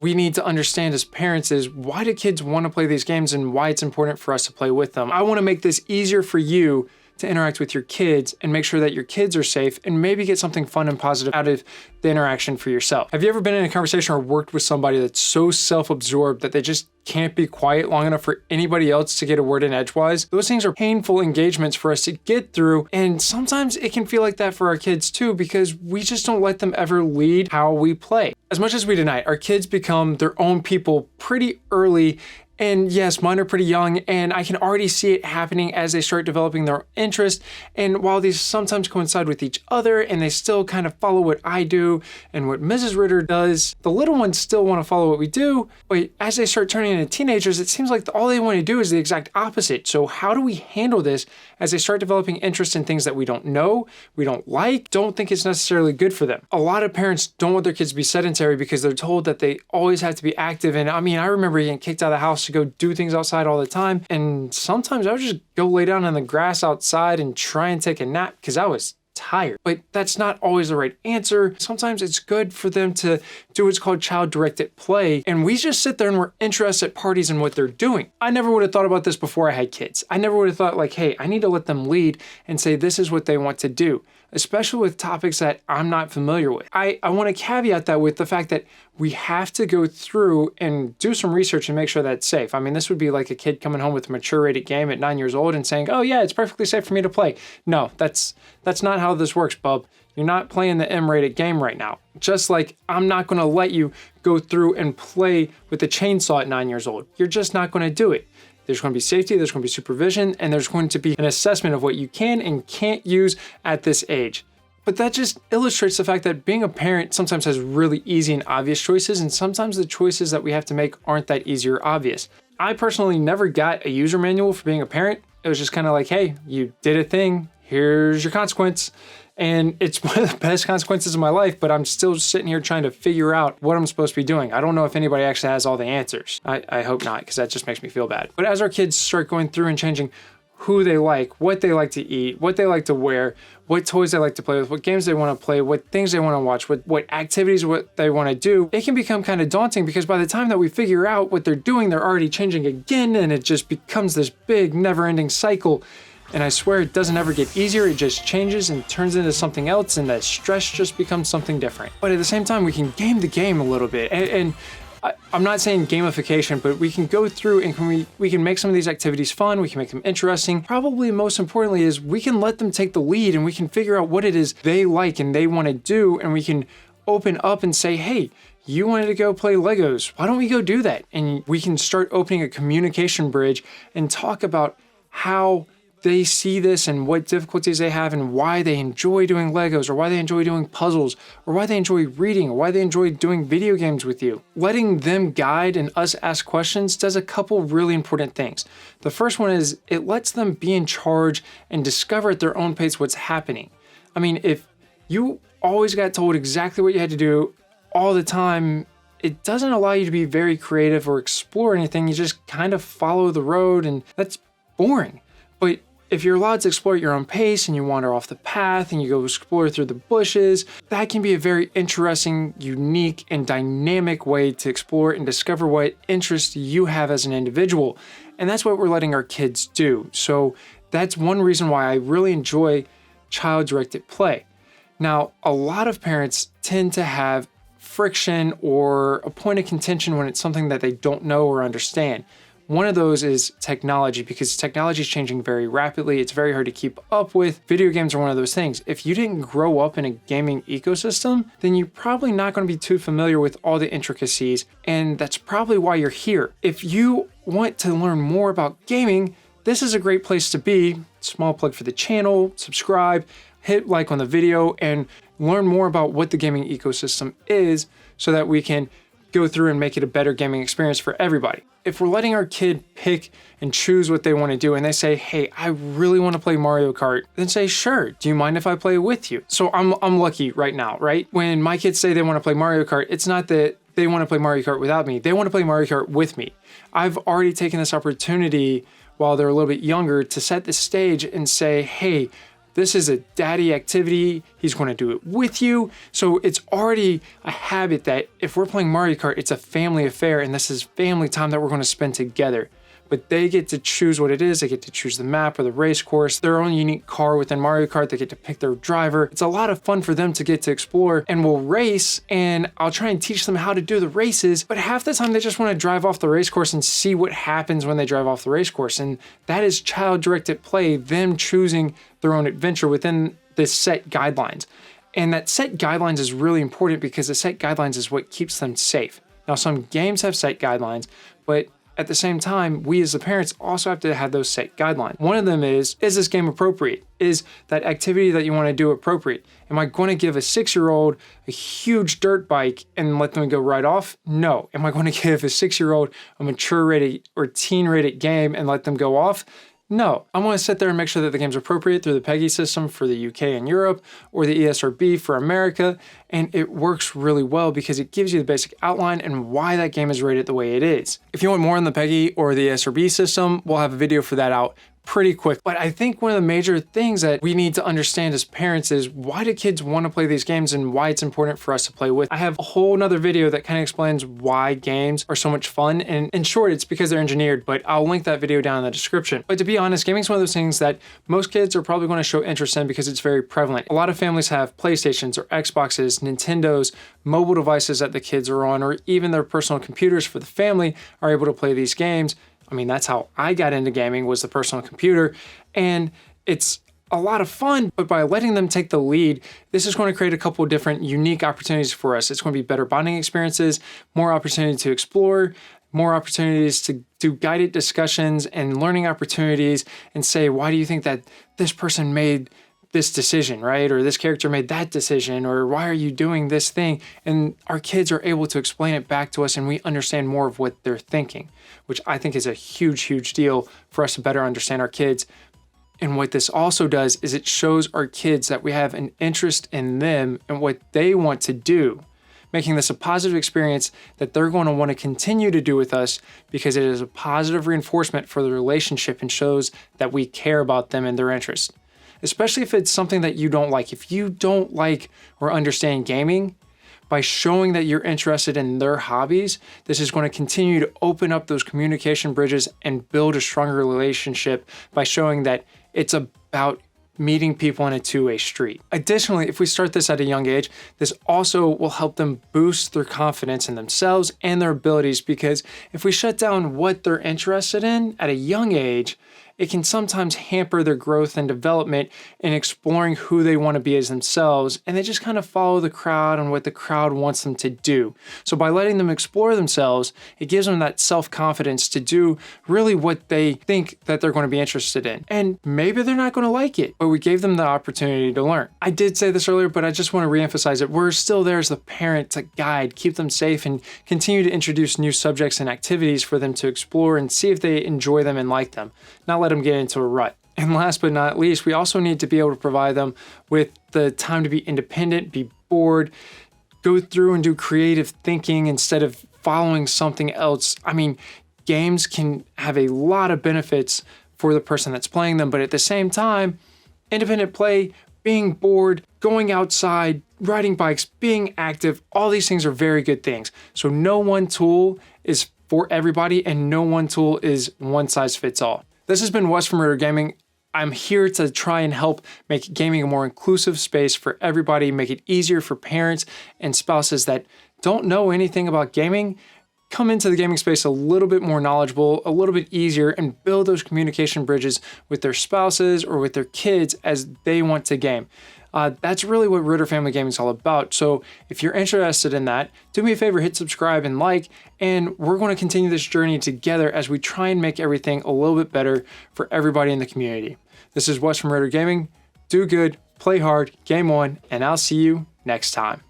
we need to understand as parents is, why do kids want to play these games and why it's important for us to play with them. I want to make this easier for you to interact with your kids and make sure that your kids are safe and maybe get something fun and positive out of the interaction for yourself. Have you ever been in a conversation or worked with somebody that's so self-absorbed that they just can't be quiet long enough for anybody else to get a word in edgewise? Those things are painful engagements for us to get through, and sometimes it can feel like that for our kids too, because we just don't let them ever lead how we play. As much as we deny, our kids become their own people pretty early. And yes, mine are pretty young, and I can already see it happening as they start developing their interest. And while these sometimes coincide with each other and they still kind of follow what I do and what Mrs. Ridir does, the little ones still want to follow what we do. But as they start turning into teenagers, it seems like all they want to do is the exact opposite. So how do we handle this as they start developing interest in things that we don't know, we don't like, don't think it's necessarily good for them? A lot of parents don't want their kids to be sedentary because they're told that they always have to be active. And I mean, I remember getting kicked out of the house to go do things outside all the time. And sometimes I would just go lay down on the grass outside and try and take a nap because I was tired. But that's not always the right answer. Sometimes it's good for them to do what's called child-directed play. And we just sit there and we're interested at parties in what they're doing. I never would have thought about this before I had kids. I never would have thought like, hey, I need to let them lead and say this is what they want to do, especially with topics that I'm not familiar with. I want to caveat that with the fact that we have to go through and do some research and make sure that's safe. I mean, this would be like a kid coming home with a mature rated game at 9 years old and saying, oh yeah, it's perfectly safe for me to play. No, that's not how this works, bub. You're not playing the M-rated game right now. Just like I'm not going to let you go through and play with a chainsaw at 9 years old. You're just not going to do it. There's going to be safety, there's going to be supervision, and there's going to be an assessment of what you can and can't use at this age. But that just illustrates the fact that being a parent sometimes has really easy and obvious choices, and sometimes the choices that we have to make aren't that easy or obvious. I personally never got a user manual for being a parent. It was just kind of like, hey, you did a thing, here's your consequence. And it's one of the best consequences of my life, but I'm still sitting here trying to figure out what I'm supposed to be doing. I don't know if anybody actually has all the answers. I hope not, because that just makes me feel bad. But as our kids start going through and changing who they like, what they like to eat, what they like to wear, what toys they like to play with, what games they want to play, what things they want to watch, what activities, what they want to do, it can become kind of daunting because by the time that we figure out what they're doing, they're already changing again, and it just becomes this big, never-ending cycle. And I swear it doesn't ever get easier, it just changes and turns into something else, and the stress just becomes something different. But at the same time, we can game the game a little bit. And I'm not saying gamification, but we can go through and we can make some of these activities fun, we can make them interesting. Probably most importantly is we can let them take the lead and we can figure out what it is they like and they want to do, and we can open up and say, hey, you wanted to go play Legos, why don't we go do that? And we can start opening a communication bridge and talk about how they see this and what difficulties they have and why they enjoy doing Legos, or why they enjoy doing puzzles, or why they enjoy reading, or why they enjoy doing video games with you. Letting them guide and us ask questions does a couple really important things. The first one is it lets them be in charge and discover at their own pace what's happening. I mean, if you always got told exactly what you had to do all the time, it doesn't allow you to be very creative or explore anything. You just kind of follow the road, and that's boring. But if you're allowed to explore at your own pace and you wander off the path and you go explore through the bushes, that can be a very interesting, unique, and dynamic way to explore and discover what interests you have as an individual. And that's what we're letting our kids do. So that's one reason why I really enjoy child-directed play. Now, a lot of parents tend to have friction or a point of contention when it's something that they don't know or understand. One of those is technology, because technology is changing very rapidly. It's very hard to keep up with. Video games are one of those things. If you didn't grow up in a gaming ecosystem, then you're probably not going to be too familiar with all the intricacies, and that's probably why you're here. If you want to learn more about gaming, this is a great place to be. Small plug for the channel, subscribe, hit like on the video, and learn more about what the gaming ecosystem is so that we can go through and make it a better gaming experience for everybody. If we're letting our kid pick and choose what they want to do and they say, hey, I really want to play Mario Kart, then say, sure, do you mind if I play with you? So I'm lucky right now, right? When my kids say they want to play Mario Kart, it's not that they want to play Mario Kart without me. They want to play Mario Kart with me. I've already taken this opportunity while they're a little bit younger to set the stage and say, hey, This is a daddy activity. He's going to do it with you. So it's already a habit that if we're playing Mario Kart, it's a family affair and this is family time that we're going to spend together. But they get to choose what it is. They get to choose the map or the race course, their own unique car within Mario Kart. They get to pick their driver. It's a lot of fun for them to get to explore, and we'll race, and I'll try and teach them how to do the races. But half the time they just want to drive off the race course and see what happens when they drive off the race course. And that is child-directed play, them choosing their own adventure within this set guidelines. And that set guidelines is really important because the set guidelines is what keeps them safe. Now, some games have set guidelines, but at the same time, we as the parents also have to have those set guidelines. One of them is this game appropriate? Is that activity that you want to do appropriate? Am I going to give a 6-year-old a huge dirt bike and let them go right off? No. Am I going to give a 6-year-old a mature rated or teen rated game and let them go off? No. I want to sit there and make sure that the game's appropriate through the PEGI system for the UK and Europe, or the ESRB for America, and it works really well because it gives you the basic outline and why that game is rated the way it is. If you want more on the PEGI or the ESRB system, we'll have a video for that out pretty quick. But I think one of the major things that we need to understand as parents is why do kids want to play these games and why it's important for us to play with. I have a whole nother video that kind of explains why games are so much fun, and in short, it's because they're engineered, but I'll link that video down in the description. But to be honest, gaming is one of those things that most kids are probably going to show interest in because it's very prevalent. A lot of families have PlayStations or Xboxes, Nintendos, mobile devices that the kids are on, or even their personal computers for the family are able to play these games. I mean, that's how I got into gaming, was the personal computer, and it's a lot of fun, but by letting them take the lead, this is going to create a couple of different unique opportunities for us. It's going to be better bonding experiences, more opportunity to explore, more opportunities to do guided discussions and learning opportunities and say, why do you think that this person made this decision, right? Or this character made that decision, or why are you doing this thing? And our kids are able to explain it back to us and we understand more of what they're thinking, which I think is a huge, huge deal for us to better understand our kids. And what this also does is it shows our kids that we have an interest in them and what they want to do, making this a positive experience that they're going to want to continue to do with us because it is a positive reinforcement for the relationship and shows that we care about them and their interests. Especially if it's something that you don't like. If you don't like or understand gaming, by showing that you're interested in their hobbies, this is going to continue to open up those communication bridges and build a stronger relationship by showing that it's about meeting people in a two-way street. Additionally, if we start this at a young age, this also will help them boost their confidence in themselves and their abilities, because if we shut down what they're interested in at a young age, it can sometimes hamper their growth and development in exploring who they want to be as themselves, and they just kind of follow the crowd and what the crowd wants them to do. So by letting them explore themselves, it gives them that self-confidence to do really what they think that they're going to be interested in. And maybe they're not going to like it, but we gave them the opportunity to learn. I did say this earlier, but I just want to reemphasize it. We're still there as the parent to guide, keep them safe, and continue to introduce new subjects and activities for them to explore and see if they enjoy them and like them. Not let them get into a rut. And last but not least, we also need to be able to provide them with the time to be independent, be bored, go through and do creative thinking instead of following something else. I mean, games can have a lot of benefits for the person that's playing them, but at the same time, independent play, being bored, going outside, riding bikes, being active, all these things are very good things. So no one tool is for everybody, and no one tool is one size fits all. This has been Wes from Ridir Gaming. I'm here to try and help make gaming a more inclusive space for everybody, make it easier for parents and spouses that don't know anything about gaming, come into the gaming space a little bit more knowledgeable, a little bit easier, and build those communication bridges with their spouses or with their kids as they want to game. That's really what Ridir Family Gaming is all about. So if you're interested in that, do me a favor, hit subscribe and like, and we're going to continue this journey together as we try and make everything a little bit better for everybody in the community. This is Wes from Ridir Gaming. Do good, play hard, game on, and I'll see you next time.